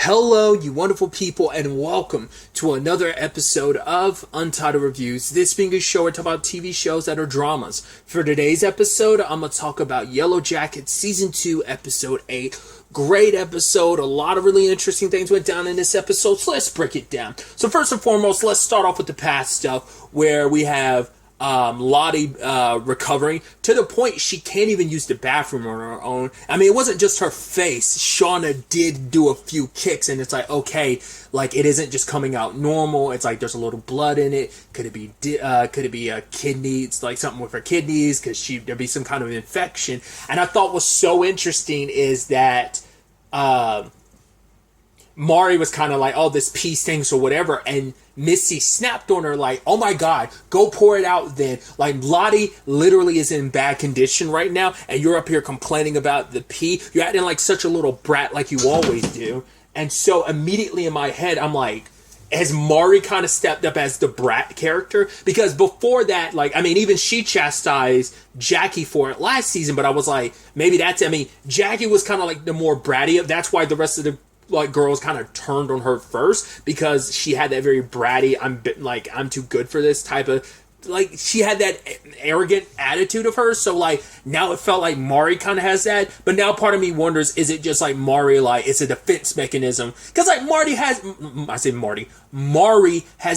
Hello, you wonderful people, and welcome to another episode of Untitled Reviews. This being a show where I talk about TV shows that are dramas. For today's episode, I'm going to talk about Yellowjackets Season 2, Episode 8. Great episode. A lot of really interesting things went down in this episode, so let's break it down. So first and foremost, let's start off with the past stuff, where we have Lottie recovering to the point she can't even use the bathroom on her own. I mean, it wasn't just her face. Shauna did do a few kicks, and it's like, okay, like it isn't just coming out normal. It's like there's a little blood in it. Could it be a kidney? It's like something with her kidneys. There'd be some kind of infection. And I thought was so interesting is that Mari was kind of like, oh, this pee stinks or whatever, and Missy snapped on her like, oh my god, go pour it out then. Like, Lottie literally is in bad condition right now, and you're up here complaining about the pee. You're acting like such a little brat like you always do. And so immediately in my head, I'm like, has Mari kind of stepped up as the brat character? Because before that, like, I mean, even she chastised Jackie for it last season, but I was like, maybe that's, I mean, Jackie was kind of like the more bratty. That's why the rest of the girls kind of turned on her first, because she had that very bratty, I'm too good for this type of, like, she had that arrogant attitude of hers. So like now it felt like Mari kind of has that, but now part of me wonders, is it just like Mari, like it's a defense mechanism? Because like Mari has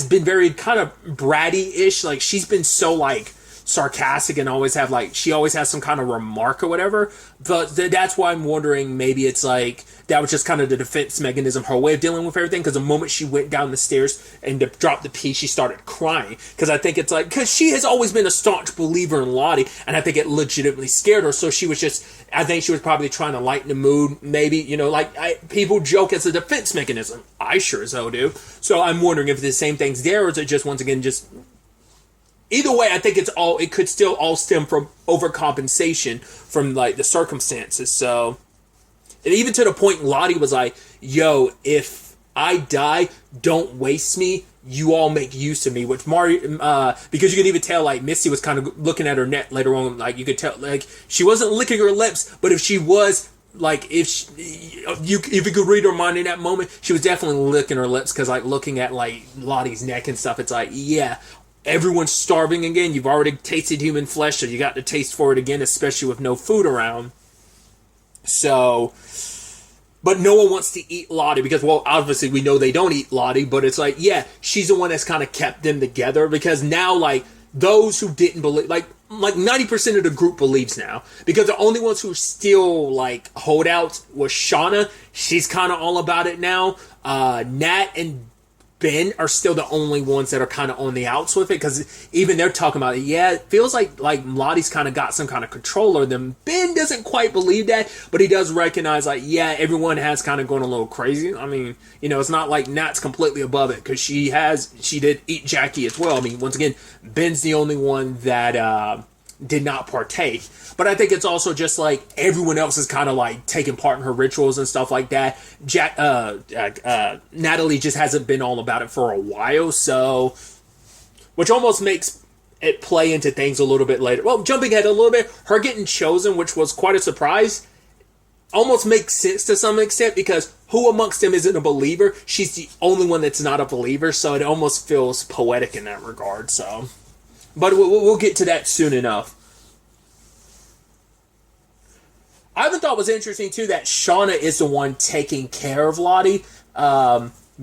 been very kind of bratty-ish. Like she's been so like sarcastic and always have like, she always has some kind of remark or whatever. But that's why I'm wondering, maybe it's like that was just kind of the defense mechanism, her way of dealing with everything. Because the moment she went down the stairs and dropped the pee, she started crying. Because I think it's like, because she has always been a staunch believer in Lottie, and I think it legitimately scared her. So she was just, I think she was probably trying to lighten the mood, maybe, you know, like people joke it's a defense mechanism. I sure as hell do. So I'm wondering if the same thing's there, or is it just, once again, just, either way, I think it could still all stem from overcompensation from like the circumstances. So, and even to the point Lottie was like, yo, if I die, don't waste me. You all make use of me. Which Mari, because you could even tell like Missy was kind of looking at her neck later on. Like you could tell, like she wasn't licking her lips, but if she was, like if you could read her mind in that moment, she was definitely licking her lips. Because like looking at like Lottie's neck and stuff, it's like, yeah, everyone's starving again. You've already tasted human flesh, so you got to taste for it again, especially with no food around. So, but no one wants to eat Lottie because, well, obviously we know they don't eat Lottie, but it's like, yeah, she's the one that's kind of kept them together, because now, like, those who didn't believe, like 90% of the group believes now, because the only ones who still, like, holdouts was Shauna. She's kind of all about it now. Nat and Ben are still the only ones that are kind of on the outs with it, because even they're talking about it. Yeah, it feels like Lottie's kind of got some kind of control over them. Ben doesn't quite believe that, but he does recognize, like, yeah, everyone has kind of gone a little crazy. I mean, you know, it's not like Nat's completely above it, because she did eat Jackie as well. I mean, once again, Ben's the only one that did not partake. But I think it's also just like everyone else is kind of like taking part in her rituals and stuff like that. Natalie just hasn't been all about it for a while, so, which almost makes it play into things a little bit later. Well, jumping ahead a little bit, her getting chosen, which was quite a surprise, almost makes sense to some extent, because who amongst them isn't a believer? She's the only one that's not a believer, so it almost feels poetic in that regard. So, but we'll get to that soon enough. I even thought it was interesting, too, that Shauna is the one taking care of Lottie,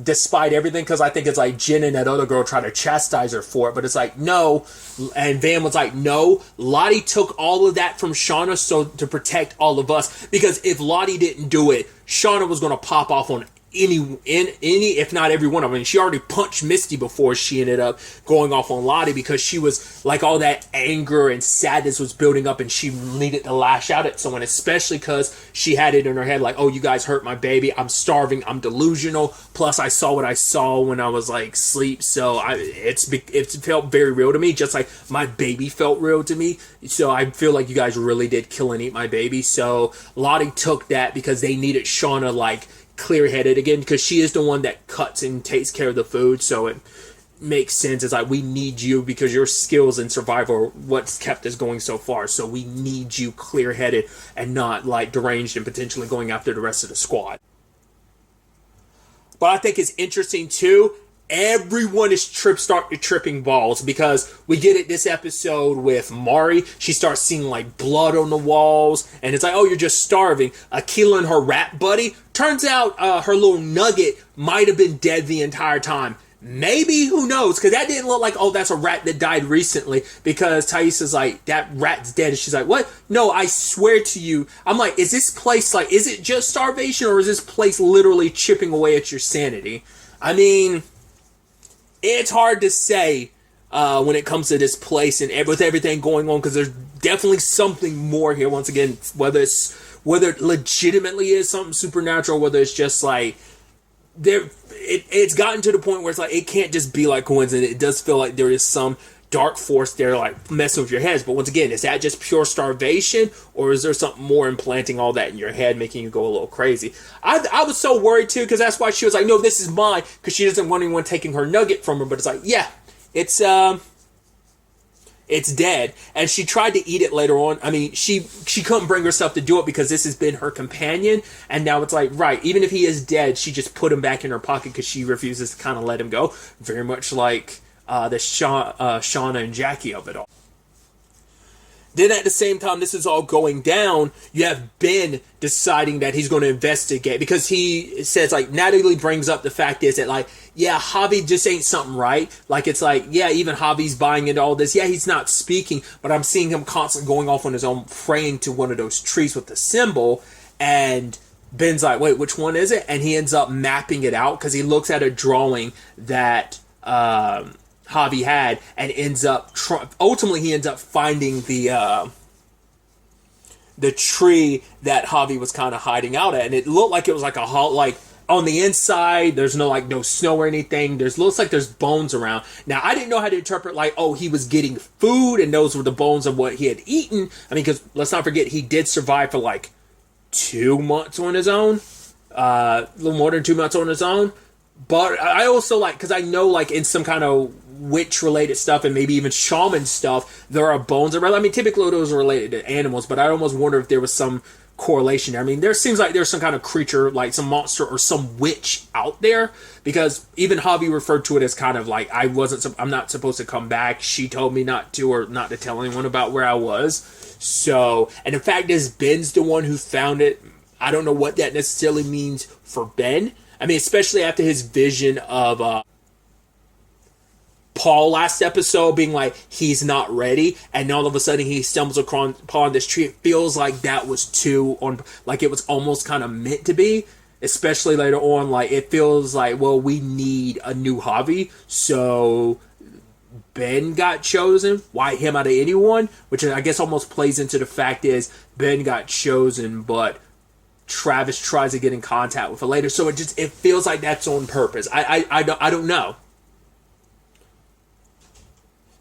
despite everything, because I think it's like Jen and that other girl try to chastise her for it, but it's like, no, and Van was like, no, Lottie took all of that from Shauna to protect all of us, because if Lottie didn't do it, Shauna was going to pop off on any, if not every one of them. And she already punched Misty before she ended up going off on Lottie, because she was like, all that anger and sadness was building up, and she needed to lash out at someone, especially because she had it in her head like, oh, you guys hurt my baby, I'm starving, I'm delusional, plus I saw what I saw when I was like asleep. So it felt very real to me, just like my baby felt real to me. So I feel like you guys really did kill and eat my baby. So Lottie took that because they needed Shauna like clear-headed again, because she is the one that cuts and takes care of the food. So it makes sense. It's like, we need you because your skills in survival are what's kept us going so far. So we need you clear-headed and not like deranged and potentially going after the rest of the squad. But I think it's interesting too. Everyone is tripping balls because we get it this episode with Mari. She starts seeing like blood on the walls, and it's like, oh, you're just starving. Akila and her rat buddy. Turns out her little nugget might have been dead the entire time. Maybe, who knows? Because that didn't look like, oh, that's a rat that died recently. Because Thaisa's like, that rat's dead. And she's like, what? No, I swear to you. I'm like, is this place like, is it just starvation, or is this place literally chipping away at your sanity? I mean, it's hard to say when it comes to this place and with everything going on, because there's definitely something more here. Once again, whether it legitimately is something supernatural, whether it's just like it's gotten to the point where it's like it can't just be like coincidence. It does feel like there is some dark force there, like messing with your heads. But once again, is that just pure starvation, or is there something more implanting all that in your head, making you go a little crazy? I was so worried too, because that's why she was like, no, this is mine, because she doesn't want anyone taking her nugget from her. But it's like, yeah, it's dead. And she tried to eat it later on. I mean, she couldn't bring herself to do it because this has been her companion, and now it's like, right, even if he is dead, she just put him back in her pocket because she refuses to kind of let him go. Very much like the Shauna and Jackie of it all. Then at the same time this is all going down, you have Ben deciding that he's going to investigate, because he says, like, Natalie brings up the fact is that, like, yeah, Javi just ain't something right. Like, it's like, yeah, even Javi's buying into all this. Yeah, he's not speaking, but I'm seeing him constantly going off on his own, praying to one of those trees with the symbol. And Ben's like, wait, which one is it? And he ends up mapping it out because he looks at a drawing that Javi had, and ends up ultimately he ends up finding the tree that Javi was kind of hiding out at, and it looked like it was like like on the inside there's no snow or anything. Looks like there's bones around. Now I didn't know how to interpret, like, oh, he was getting food and those were the bones of what he had eaten. I mean, because let's not forget he did survive for like 2 months on his own, a little more than 2 months on his own. But I also like, because I know, like, in some kind of witch-related stuff and maybe even shaman stuff, there are bones around. I mean, typically those are related to animals, but I almost wonder if there was some correlation there. I mean, there seems like there's some kind of creature, like some monster or some witch out there, because even Javi referred to it as kind of like, I'm not supposed to come back. She told me not to, or not to tell anyone about where I was. So, and the fact is, Ben's the one who found it. I don't know what that necessarily means for Ben. I mean, especially after his vision of Paul last episode being like, he's not ready, and all of a sudden he stumbles upon this tree. It feels like that was like it was almost kind of meant to be, especially later on. Like, it feels like, well, we need a new Javi, so Ben got chosen. Why him out of anyone? Which I guess almost plays into the fact is Ben got chosen, but Travis tries to get in contact with her later, so it feels like that's on purpose. I don't know.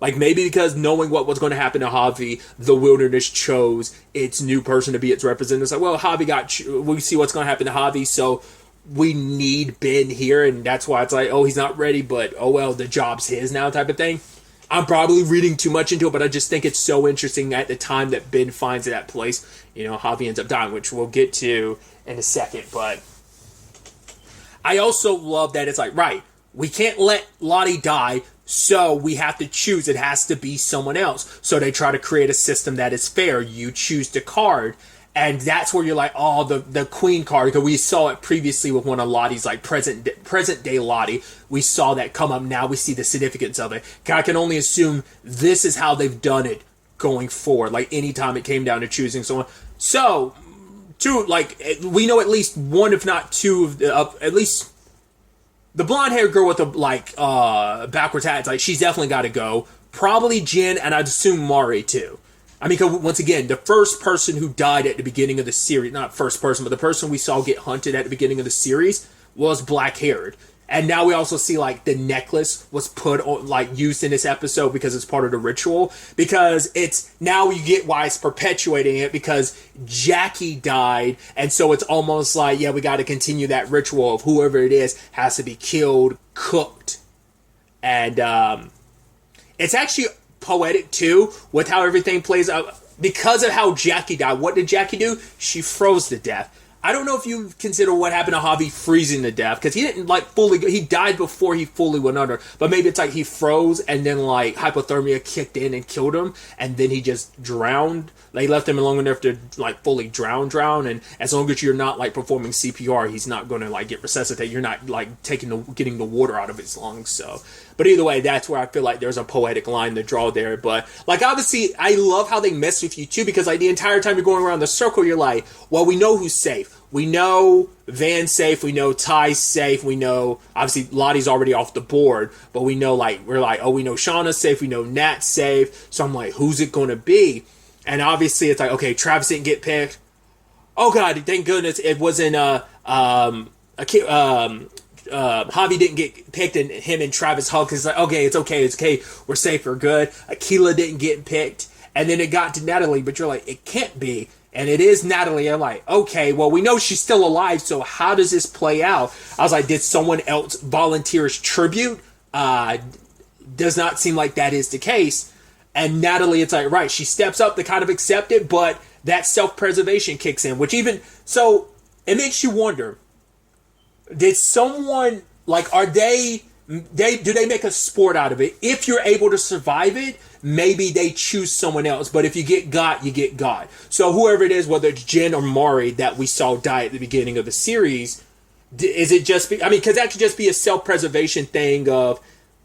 Like, maybe because knowing what was going to happen to Javi, the wilderness chose its new person to be its representative. It's like, well, we see what's going to happen to Javi, so we need Ben here, and that's why it's like, oh, he's not ready, but oh well, the job's his now, type of thing. I'm probably reading too much into it, but I just think it's so interesting at the time that Ben finds that place. You know, Javi ends up dying, which we'll get to in a second. But I also love that it's like, right, we can't let Lottie die, so we have to choose. It has to be someone else. So they try to create a system that is fair. You choose the card. And that's where you're like, oh, the queen card, because we saw it previously with one of Lottie's, like, present day Lottie. We saw that come up. Now we see the significance of it. I can only assume this is how they've done it going forward. Like, anytime it came down to choosing someone. So, we know at least one, if not two, of at least the blonde-haired girl with the, backwards hat. It's like, she's definitely got to go. Probably Jen, and I'd assume Mari, too. I mean, once again, the first person who died at the beginning of the series, not first person, but the person we saw get hunted at the beginning of the series was black-haired. And now we also see, like, the necklace was put on, like, used in this episode because it's part of the ritual. Because now you get why it's perpetuating it, because Jackie died, and so it's almost like, yeah, we got to continue that ritual of whoever it is has to be killed, cooked. And it's actually poetic too with how everything plays out because of how Jackie died. What did Jackie do? She froze to death. I don't know if you consider what happened to Javi freezing to death, because he didn't like fully. He died before he fully went under. But maybe it's like he froze and then like hypothermia kicked in and killed him, and then he just drowned. They left him long enough to like fully drown, and as long as you're not like performing CPR, he's not going to like get resuscitated. You're not like getting the water out of his lungs. So, but either way, that's where I feel like there's a poetic line to draw there. But like obviously, I love how they mess with you too, because like the entire time you're going around the circle, you're like, well, we know who's safe. We know Van's safe. We know Ty's safe. We know obviously Lottie's already off the board, but we know like we know Shauna's safe. We know Nat's safe. So I'm like, who's it going to be? And obviously, it's like, okay, Travis didn't get picked. Oh God, thank goodness it wasn't. Javi didn't get picked, and him and Travis hug because it's like, okay, it's okay, we're safe, we're good. Akilah didn't get picked, and then it got to Natalie, but you're like, it can't be, and it is Natalie. I'm like, okay, well, we know she's still alive, so how does this play out? I was like, did someone else volunteer as tribute? Does not seem like that is the case. And Natalie, it's like, right, she steps up to kind of accept it, but that self-preservation kicks in, which even, so it makes you wonder, did someone, like, do they make a sport out of it? If you're able to survive it, maybe they choose someone else, but if you get got, you get got. So whoever it is, whether it's Jen or Mari that we saw die at the beginning of the series, is it just, because that could just be a self-preservation thing of,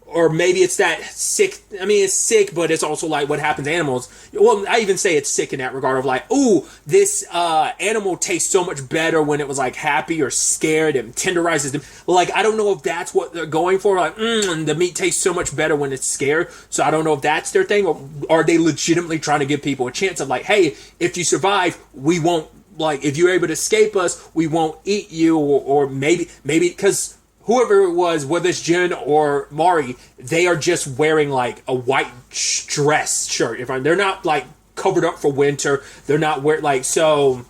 or maybe it's that sick. It's sick, but it's also like what happens to animals. Well, I even say it's sick in that regard of like, ooh, this animal tastes so much better when it was like happy or scared and tenderizes them. Like, I don't know if that's what they're going for. Like, the meat tastes so much better when it's scared. So I don't know if that's their thing, or are they legitimately trying to give people a chance of like, hey, if you survive, we won't, like, if you're able to escape us, we won't eat you, or maybe because whoever it was, whether it's Jen or Mari, they are just wearing like a white dress shirt. They're not like covered up for winter. They're not wearing like, so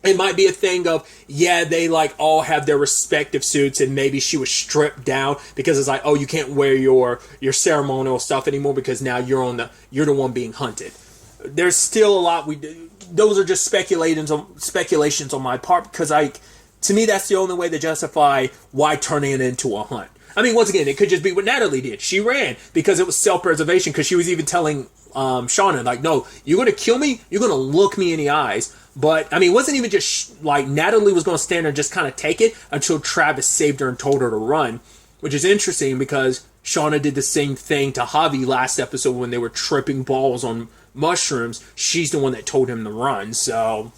it might be a thing of, yeah, they like all have their respective suits, and maybe she was stripped down because it's like, oh, you can't wear your ceremonial stuff anymore because now you're the one being hunted. There's still a lot those are just speculations on my part, because to me, that's the only way to justify why turning it into a hunt. Once again, it could just be what Natalie did. She ran because it was self-preservation, because she was even telling Shauna, like, no, you're going to kill me, you're going to look me in the eyes. But, it wasn't even just, like, Natalie was going to stand there and just kind of take it until Travis saved her and told her to run, which is interesting because Shauna did the same thing to Javi last episode when they were tripping balls on mushrooms. She's the one that told him to run, so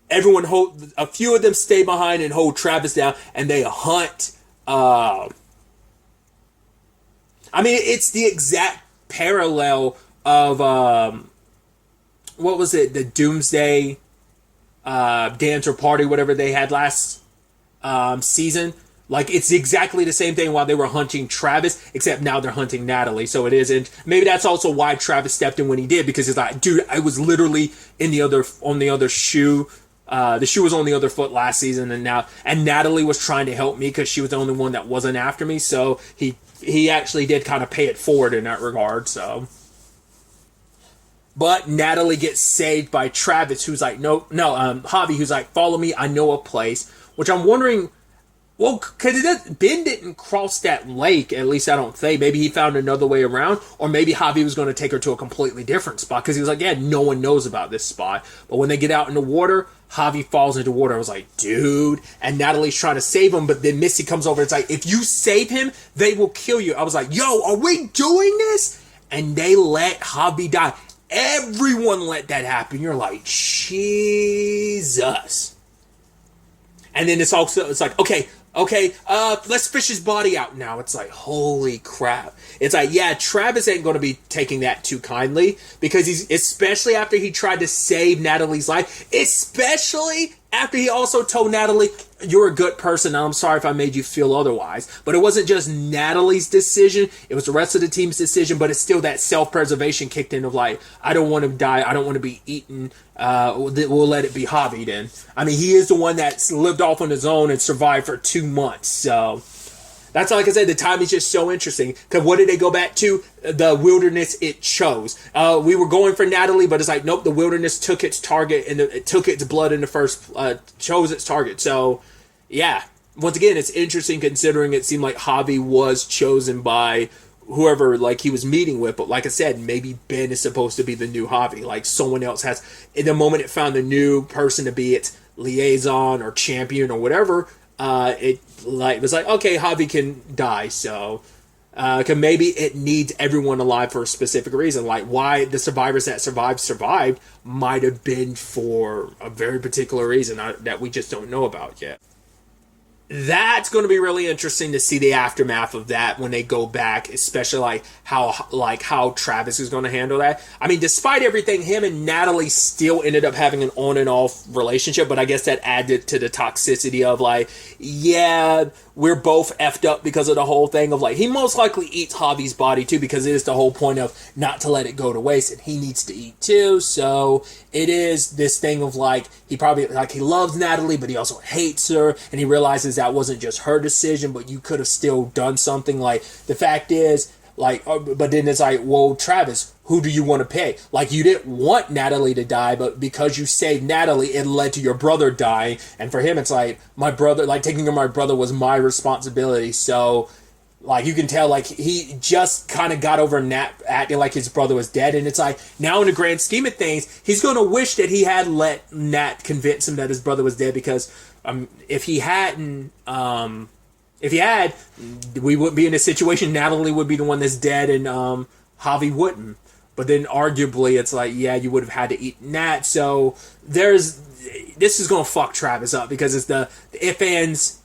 a few of them stay behind and hold Travis down, and they hunt. It's the exact parallel of what was it? The Doomsday dance or party, whatever they had last season. Like, it's exactly the same thing while they were hunting Travis, except now they're hunting Natalie. So it isn't. Maybe that's also why Travis stepped in when he did, because it's like, dude, I was literally on the other shoe. The shoe was on the other foot last season, and Natalie was trying to help me because she was the only one that wasn't after me. So he actually did kind of pay it forward in that regard. So, but Natalie gets saved by Travis, who's like, Javi, who's like, follow me, I know a place. Which I'm wondering, well, because Ben didn't cross that lake, at least I don't think. Maybe he found another way around, or maybe Javi was going to take her to a completely different spot, because he was like, yeah, no one knows about this spot. But when they get out in the water, Javi falls into water. I was like, dude. And Natalie's trying to save him, but then Missy comes over and it's like, if you save him, they will kill you. I was like, yo, are we doing this? And they let Javi die. Everyone let that happen. You're like, Jesus. And then it's like, okay, let's fish his body out now. It's like, holy crap. It's like, yeah, Travis ain't going to be taking that too kindly, because especially after he tried to save Natalie's life, especially after he also told Natalie, you're a good person, and I'm sorry if I made you feel otherwise. But it wasn't just Natalie's decision, it was the rest of the team's decision, but it's still that self-preservation kicked in of like, I don't want to die, I don't want to be eaten, we'll let it be Javi then. He is the one that's lived off on his own and survived for 2 months, so That's like I said, the time is just so interesting. Because what did they go back to? The wilderness it chose. We were going for Natalie, but it's like, nope, the wilderness took its target and it took its blood in the first, chose its target. So, yeah. Once again, it's interesting considering it seemed like Javi was chosen by whoever like he was meeting with. But like I said, maybe Ben is supposed to be the new Javi. Like someone else has, in the moment it found a new person to be its liaison or champion or whatever, it was like, okay, Javi can die, so cause maybe it needs everyone alive for a specific reason. Like why the survivors that survived might have been for a very particular reason that we just don't know about yet. That's going to be really interesting to see the aftermath of that when they go back, especially how Travis is going to handle that. I mean, despite everything, him and Natalie still ended up having an on and off relationship, but I guess that added to the toxicity of like, yeah, we're both effed up because of the whole thing of like, he most likely eats Javi's body too, because it is the whole point of not to let it go to waste, and he needs to eat too. So it is this thing of like, he probably like, he loves Natalie, but he also hates her, and he realizes that wasn't just her decision, but you could have still done something. Like the fact is, like, but then it's like, well, Travis, who do you want to pay? Like, you didn't want Natalie to die, but because you saved Natalie, it led to your brother dying. And for him, it's like, my brother, like, taking care of my brother was my responsibility. So, like, you can tell, like, he just kind of got over Nat acting like his brother was dead. And it's like, now in the grand scheme of things, he's going to wish that he had let Nat convince him that his brother was dead, because if he hadn't, if he had, we wouldn't be in a situation. Natalie would be the one that's dead, and Javi wouldn't. But then arguably, it's like, yeah, you would have had to eat Nat. So this is going to fuck Travis up, because it's the if ands,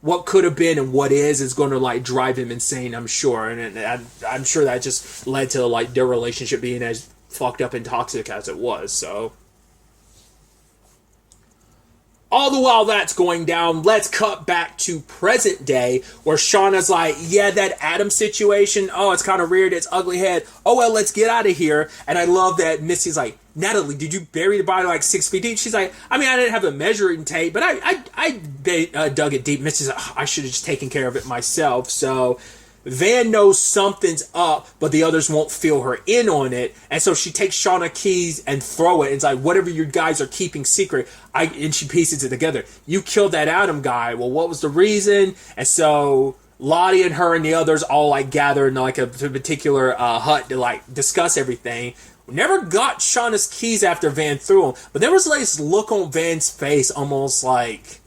what could have been and what is going to like drive him insane, I'm sure. And I'm sure that just led to like their relationship being as fucked up and toxic as it was. So all the while that's going down, let's cut back to present day, where Shauna's like, yeah, that Adam situation, oh, it's kind of reared its ugly head. Oh, well, let's get out of here. And I love that Missy's like, Natalie, did you bury the body like 6 feet deep? She's like, I mean, I didn't have a measuring tape, but I dug it deep. Missy's like, oh, I should have just taken care of it myself. So Van knows something's up, but the others won't feel her in on it. And so she takes Shauna keys and throw it. And it's like, whatever you guys are keeping secret, and she pieces it together. You killed that Adam guy. Well, what was the reason? And so Lottie and her and the others all like gather in like a particular hut to like discuss everything. We never got Shauna's keys after Van threw them, but there was like this look on Van's face, almost like,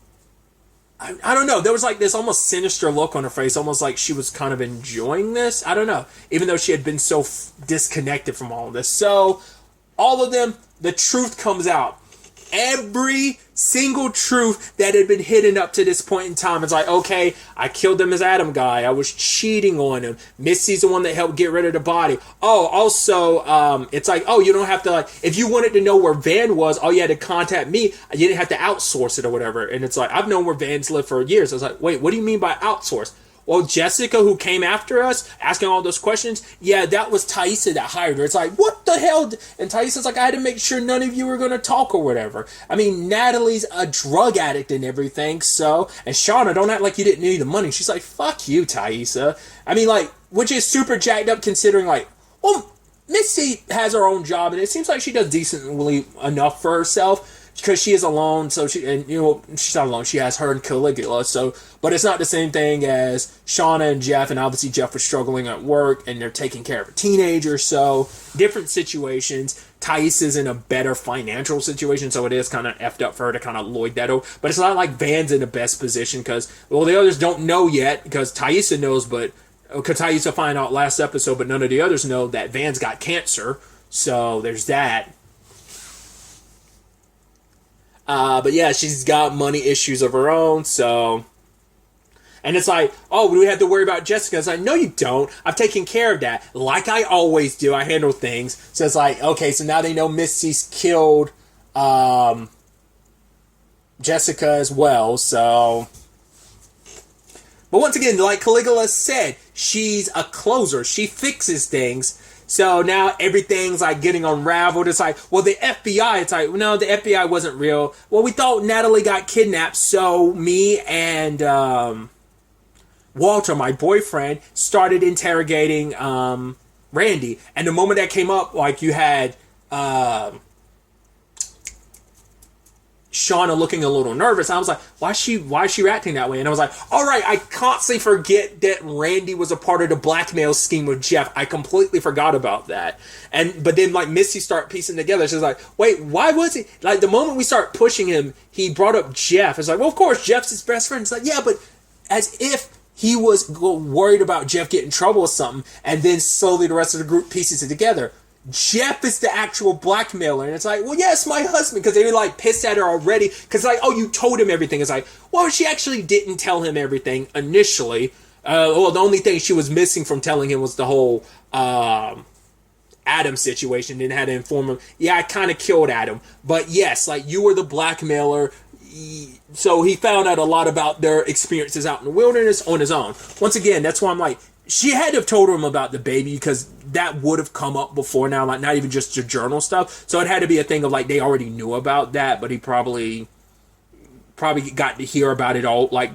I don't know. There was like this almost sinister look on her face, almost like she was kind of enjoying this. I don't know. Even though she had been so disconnected from all of this. So, all of them, the truth comes out. Every single truth that had been hidden up to this point in time. It's like, okay, I killed him as Adam guy. I was cheating on him. Missy's the one that helped get rid of the body. Oh, also, it's like, oh, you don't have to, like, if you wanted to know where Van was, all you had to contact me. You didn't have to outsource it or whatever. And it's like, I've known where Van's lived for years. I was like, wait, what do you mean by outsource? Well, Jessica, who came after us, asking all those questions, yeah, that was Taissa that hired her. It's like, what the hell? And Taissa's like, I had to make sure none of you were going to talk or whatever. I mean, Natalie's a drug addict and everything, so... And Shauna, don't act like you didn't need the money. She's like, fuck you, Taissa. I mean, like, which is super jacked up considering, like, well, Missy has her own job, and it seems like she does decently enough for herself, because she is alone, so she's not alone. She has her and Caligula, so, but it's not the same thing as Shauna and Jeff, and obviously Jeff was struggling at work, and they're taking care of a teenager, so different situations. Thais is in a better financial situation, so it is kind of effed up for her to kind of lloyd that over, but it's not like Van's in the best position, because, well, the others don't know yet, because Taissa knows, but, because Taissa found out last episode, but none of the others know that Van's got cancer, so there's that. But yeah, she's got money issues of her own, so... And it's like, oh, do we have to worry about Jessica? It's like, no, you don't. I've taken care of that. Like I always do. I handle things. So it's like, okay, so now they know Missy's killed Jessica as well, so... But once again, like Caligula said, she's a closer. She fixes things. So now everything's like getting unraveled. It's like, well, the FBI, it's like, no, the FBI wasn't real. Well, we thought Natalie got kidnapped, so me and Walter, my boyfriend, started interrogating Randy. And the moment that came up, like, you had Shauna looking a little nervous. I was like, why is she acting that way? And I was like, all right, I constantly forget that Randy was a part of the blackmail scheme with Jeff. I completely forgot about that. But then, like, Misty started piecing together. She's like, wait, why was he, like, the moment we start pushing him, he brought up Jeff. It's like, well, of course, Jeff's his best friend. It's like, yeah, but as if he was worried about Jeff getting in trouble with something, and then slowly the rest of the group pieces it together. Jeff is the actual blackmailer. And it's like, well, yes, my husband. Because they were like pissed at her already. Because like, oh, you told him everything. It's like, well, she actually didn't tell him everything initially. Well, the only thing she was missing from telling him was the whole Adam situation. Then had to inform him, yeah, I kind of killed Adam. But yes, like, you were the blackmailer. So he found out a lot about their experiences out in the wilderness on his own. Once again, that's why I'm like, she had to have told him about the baby, because that would have come up before now, like, not even just the journal stuff. So it had to be a thing of, like, they already knew about that, but he probably got to hear about it all. Like,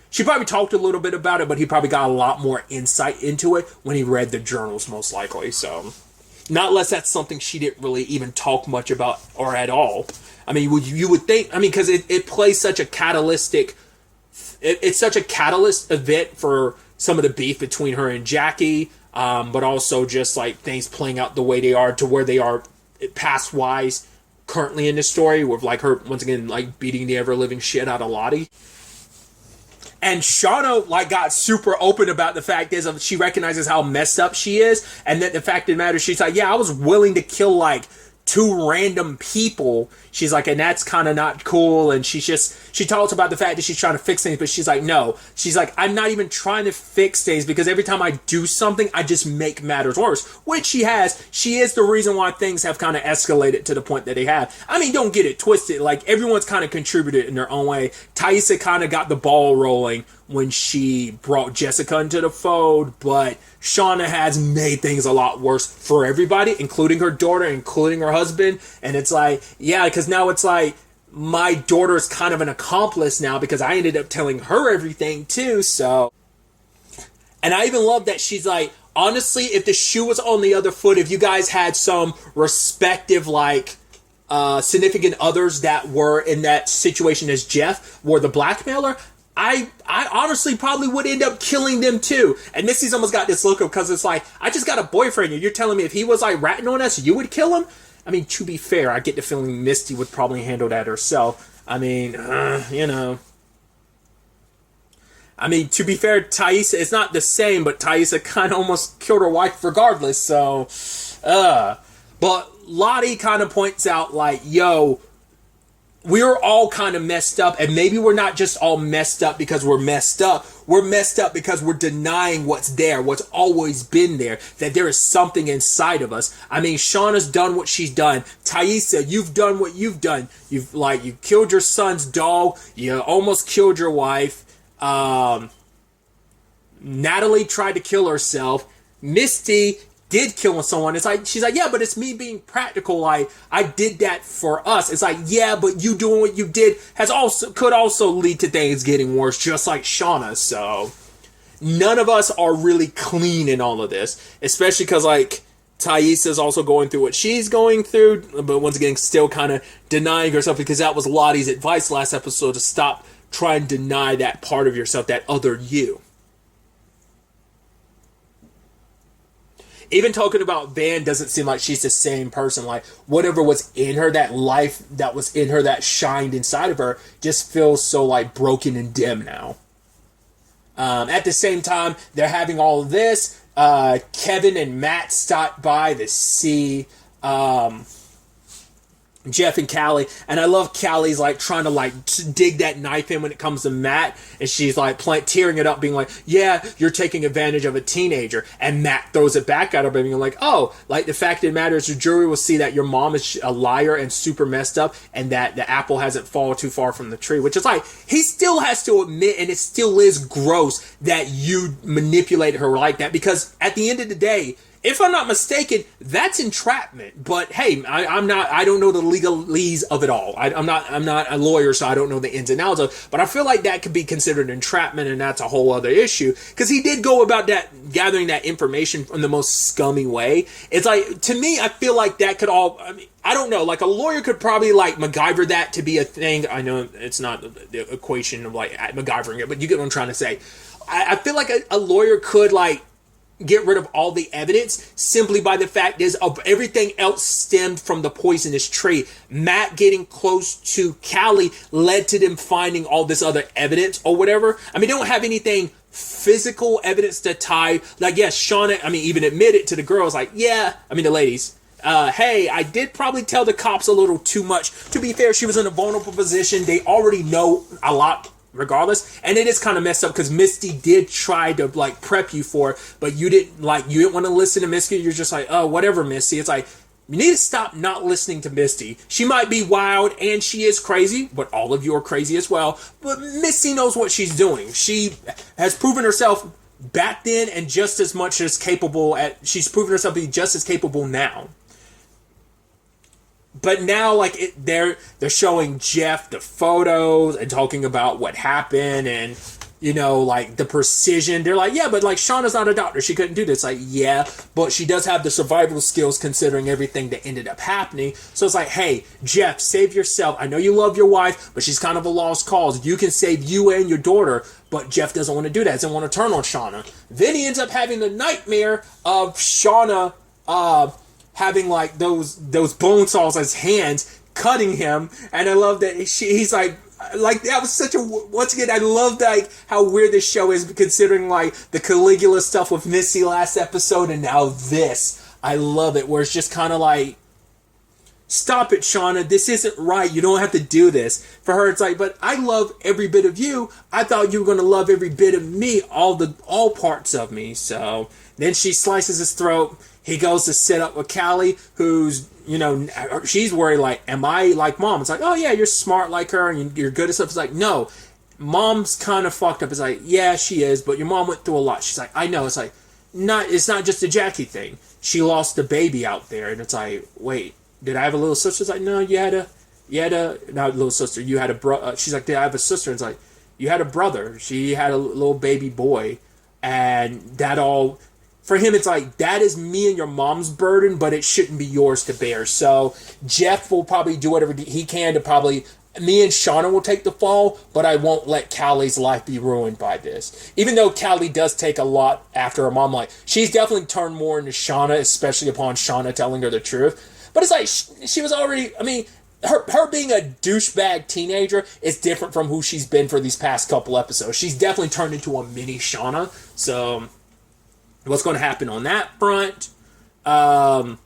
she probably talked a little bit about it, but he probably got a lot more insight into it when he read the journals, most likely. So, not unless that's something she didn't really even talk much about or at all. I mean, you would think, I mean, because it plays such a catalytic, it's such a catalyst event for some of the beef between her and Jackie, but also just like things playing out the way they are to where they are past wise currently in the story, with like her once again like beating the ever living shit out of Lottie. And Shauna like got super open about the fact is she recognizes how messed up she is, and that the fact of the matter, she's like, yeah, I was willing to kill like 2 random people. She's like, and that's kind of not cool. And she talks about the fact that she's trying to fix things, but she's like, no. She's like, I'm not even trying to fix things, because every time I do something, I just make matters worse. Which she has. She is the reason why things have kind of escalated to the point that they have. I mean, don't get it twisted. Like, everyone's kind of contributed in their own way. Taissa kind of got the ball rolling when she brought Jessica into the fold, but Shauna has made things a lot worse for everybody, including her daughter, including her husband. And it's like, yeah, because now it's like, my daughter is kind of an accomplice now, because I ended up telling her everything too, so. And I even love that she's like, honestly, if the shoe was on the other foot, if you guys had some respective, like, significant others that were in that situation as Jeff were the blackmailer, I honestly probably would end up killing them too. And Misty's almost got this look of, because it's like, I just got a boyfriend, and you're telling me if he was like ratting on us, you would kill him? I mean, to be fair, I get the feeling Misty would probably handle that herself. I mean, you know. I mean, to be fair, Taissa, it's not the same, but Taissa kind of almost killed her wife regardless, so. But Lottie kind of points out, like, yo, we're all kind of messed up, and maybe we're not just all messed up because we're messed up. We're messed up because we're denying what's there, what's always been there, that there is something inside of us. I mean, Shauna's done what she's done. Taissa, you've done what you've done. You killed your son's dog. You almost killed your wife. Natalie tried to kill herself. Misty did kill someone. It's like, she's like, yeah, but it's me being practical. Like, I did that for us. It's like, yeah, but you doing what you did could also lead to things getting worse, just like Shauna. So none of us are really clean in all of this, especially because like Taissa's also going through what she's going through, but once again, still kind of denying herself, because that was Lottie's advice last episode, to stop trying to deny that part of yourself, that other you. Even talking about Van doesn't seem like she's the same person. Like, whatever was in her, that life that was in her, that shined inside of her, just feels so, like, broken and dim now. At the same time, they're having all of this. Kevin and Matt stopped by to see Jeff and Callie, and I love Callie's like trying to like dig that knife in when it comes to Matt, and she's like tearing it up, being like, yeah, you're taking advantage of a teenager, and Matt throws it back at her, being like, oh, like the fact of the matter is the jury will see that your mom is a liar and super messed up, and that the apple hasn't fallen too far from the tree, which is like, he still has to admit, and it still is gross that you manipulated her like that, because at the end of the day, if I'm not mistaken, that's entrapment. But hey, I don't know the legalese of it all. I'm not a lawyer, so I don't know the ins and outs of. But I feel like that could be considered entrapment, and that's a whole other issue because he did go about that, gathering that information in the most scummy way. It's like, to me, I feel like that could all. I mean, I don't know. Like, a lawyer could probably like MacGyver that to be a thing. I know it's not the equation of like MacGyvering it, but you get what I'm trying to say. I feel like a lawyer could like get rid of all the evidence simply by the fact is of everything else stemmed from the poisonous tree. Matt getting close to Callie led to them finding all this other evidence or whatever. I mean, they don't have anything physical evidence to tie. Like, yes, Shauna, I mean, even admitted to the girls, like, yeah, I mean, the ladies, hey, I did probably tell the cops a little too much. To be fair, she was in a vulnerable position. They already know a lot regardless, and it is kind of messed up because Misty did try to like prep you for it, but you didn't want to listen to Misty. You're just like, oh, whatever, Misty. It's like, you need to stop not listening to Misty. She might be wild and she is crazy, but all of you are crazy as well. But Misty knows what she's doing. She has proven herself back then and just as much as capable she's proven herself to be just as capable now. But now, like, they're showing Jeff the photos and talking about what happened and, you know, like, the precision. They're like, yeah, but, like, Shauna's not a doctor. She couldn't do this. Like, yeah, but she does have the survival skills considering everything that ended up happening. So it's like, hey, Jeff, save yourself. I know you love your wife, but she's kind of a lost cause. You can save you and your daughter, but Jeff doesn't want to do that. Doesn't want to turn on Shauna. Then he ends up having the nightmare of Shauna, having like those bone saws as hands cutting him, and I love that he's like that was such a, once again, I love like how weird this show is considering like the Caligula stuff with Missy last episode and now this. I love it where it's just kind of like, stop it, Shauna, this isn't right, you don't have to do this. For her it's like, but I love every bit of you. I thought you were going to love every bit of me, all parts of me. So then she slices his throat. He goes to sit up with Callie, who's, you know, she's worried, like, am I like Mom? It's like, oh, yeah, you're smart like her, and you're good at stuff. It's like, no, Mom's kind of fucked up. It's like, yeah, she is, but your mom went through a lot. She's like, I know. It's like, it's not just a Jackie thing. She lost a baby out there, and it's like, wait, did I have a little sister? It's like, no, you had a, not a little sister, you had a brother. She's like, did I have a sister? It's like, you had a brother. She had a little baby boy, and that all... For him, it's like, that is me and your mom's burden, but it shouldn't be yours to bear. So Jeff will probably do whatever he can to probably... Me and Shauna will take the fall, but I won't let Callie's life be ruined by this. Even though Callie does take a lot after her mom. Like, she's definitely turned more into Shauna, especially upon Shauna telling her the truth. But it's like, she was already... I mean, her being a douchebag teenager is different from who she's been for these past couple episodes. She's definitely turned into a mini Shauna. So... what's going to happen on that front? Along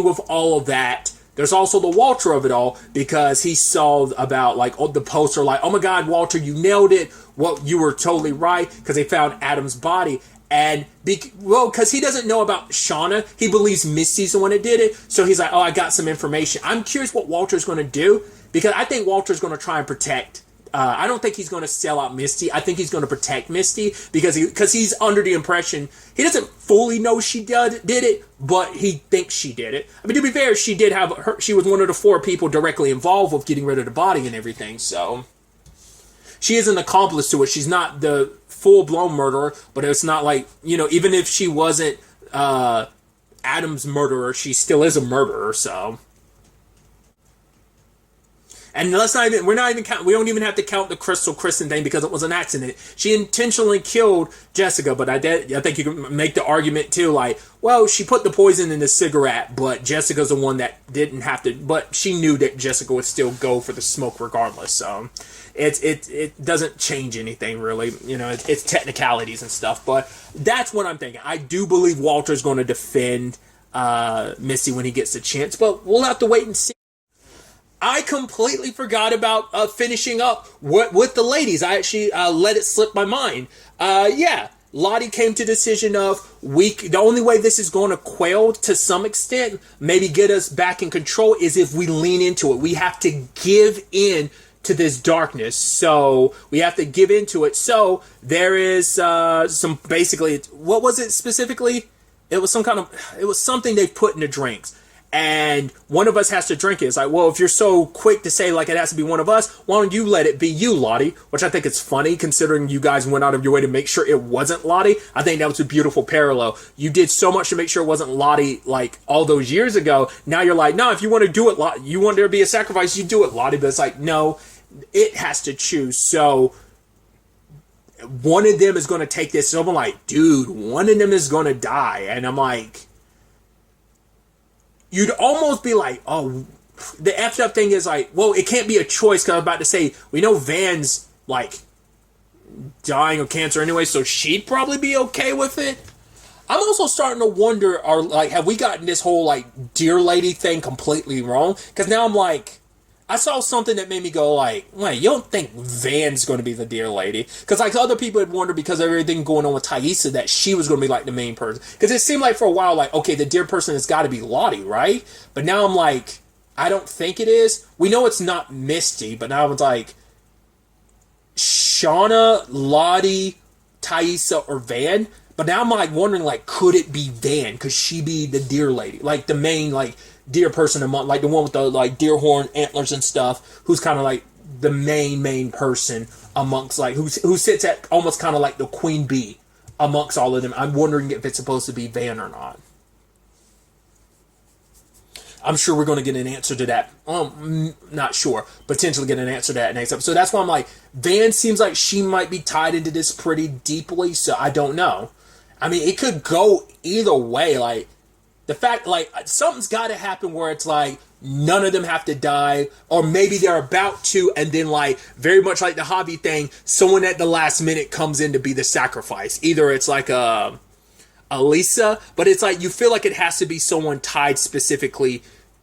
with all of that, there's also the Walter of it all, because he saw about, like, the poster, like, oh my God, Walter, you nailed it. Well, you were totally right, because they found Adam's body. And, because he doesn't know about Shauna, he believes Misty's the one that did it. So he's like, oh, I got some information. I'm curious what Walter's going to do, because I think Walter's going to try and protect... I don't think he's going to sell out Misty. I think he's going to protect Misty because he's under the impression he doesn't fully know she did it, but he thinks she did it. I mean, to be fair, she did have she was one of the 4 people directly involved with getting rid of the body and everything. So she is an accomplice to it. She's not the full-blown murderer, but it's not like, you know, even if she wasn't Adam's murderer, she still is a murderer. So. And we don't even have to count the Crystal Kristen thing because it was an accident. She intentionally killed Jessica, but I think you can make the argument too, like, well, she put the poison in the cigarette, but Jessica's the one that didn't have to, but she knew that Jessica would still go for the smoke regardless, so it doesn't change anything really, you know, it's technicalities and stuff, but that's what I'm thinking. I do believe Walter's going to defend Missy when he gets the chance, but we'll have to wait and see. I completely forgot about finishing up with the ladies. I actually let it slip my mind. Lottie came to the decision of the only way this is going to quail to some extent, maybe get us back in control, is if we lean into it. We have to give in to this darkness. So we have to give into it. So there is some, basically, what was it specifically? it was something they put in the drinks. And one of us has to drink it. It's like, well, if you're so quick to say like it has to be one of us, why don't you let it be you, Lottie? Which I think is funny considering you guys went out of your way to make sure it wasn't Lottie. I think that was a beautiful parallel. You did so much to make sure it wasn't Lottie like all those years ago. Now you're like, no, if you want to do it, you want there to be a sacrifice, you do it, Lottie. But it's like, no, it has to choose. So one of them is going to take this. So I'm like, dude, one of them is going to die. And I'm like, you'd almost be like, oh, the effed up thing is like, well, it can't be a choice because I was about to say, we know Van's like dying of cancer anyway, so she'd probably be okay with it. I'm also starting to wonder, have we gotten this whole like deer lady thing completely wrong? Because now I'm like, I saw something that made me go like, wait, you don't think Van's going to be the deer lady? Because like other people had wondered because of everything going on with Thaisa that she was going to be like the main person. Because it seemed like for a while like, okay, the deer person has got to be Lottie, right? But now I'm like, I don't think it is. We know it's not Misty, but now it's like Shauna, Lottie, Thaisa, or Van. But now I'm like wondering like, could it be Van? Could she be the deer lady? Like the main like deer person among, like the one with the like deer horn antlers and stuff, who's kind of like the main person amongst like who sits at almost kind of like the queen bee amongst all of them. I'm wondering if it's supposed to be Van or not. I'm sure we're going to get an answer to that. Not sure. Potentially get an answer to that next episode. So that's why I'm like, Van seems like she might be tied into this pretty deeply. So I don't know. I mean, it could go either way. Like the fact, like something's got to happen where it's like none of them have to die, or maybe they're about to, and then like very much like the hobby thing, someone at the last minute comes in to be the sacrifice. Either it's like Lisa, but it's like you feel like it has to be someone tied specifically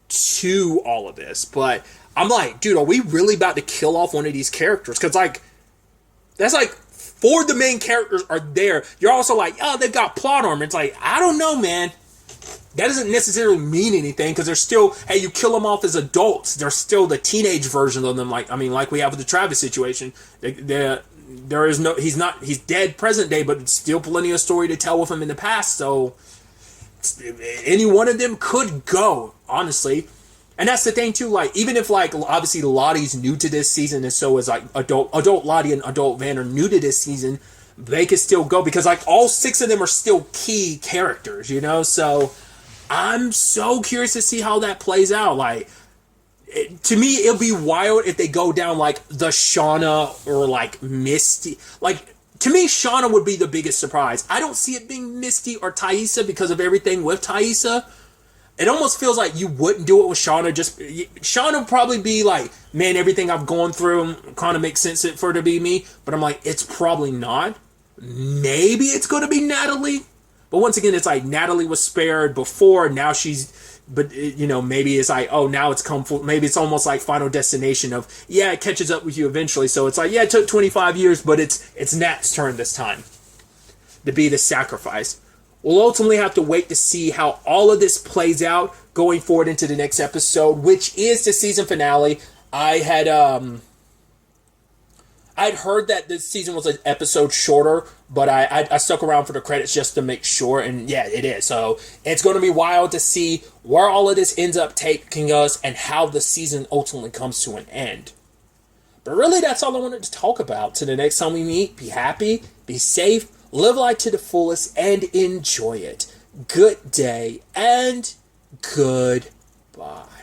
to all of this. But I'm like, dude, are we really about to kill off one of these characters? Because like that's like 4 of the main characters are there. You're also like, oh, they've got plot armor. It's like, I don't know, man. That doesn't necessarily mean anything because they're still, hey, you kill them off as adults. They're still the teenage version of them. Like, I mean, like we have with the Travis situation. There is no, he's dead present day, but still plenty of story to tell with him in the past. So any one of them could go, honestly. And that's the thing too, like, even if like, obviously Lottie's new to this season and so is like adult Lottie and adult Van are new to this season, they could still go because like all 6 of them are still key characters, you know? So I'm so curious to see how that plays out. Like, to me, it'll be wild if they go down like the Shauna or like Misty. Like, to me, Shauna would be the biggest surprise. I don't see it being Misty or Thaisa because of everything with Thaisa. It almost feels like you wouldn't do it with Shauna. Shauna would probably be like, man, everything I've gone through kind of makes sense for it to be me. But I'm like, it's probably not. Maybe it's going to be Natalie. But once again, it's like Natalie was spared before. Now but you know, maybe it's like, oh, now it's come full. Maybe it's almost like Final Destination of, yeah, it catches up with you eventually. So it's like, yeah, it took 25 years, but it's Nat's turn this time to be the sacrifice. We'll ultimately have to wait to see how all of this plays out going forward into the next episode, which is the season finale. I'd heard that this season was an episode shorter, but I stuck around for the credits just to make sure, and yeah, it is. So it's going to be wild to see where all of this ends up taking us and how the season ultimately comes to an end. But really, that's all I wanted to talk about. Till the next time we meet, be happy, be safe, live life to the fullest, and enjoy it. Good day, and goodbye.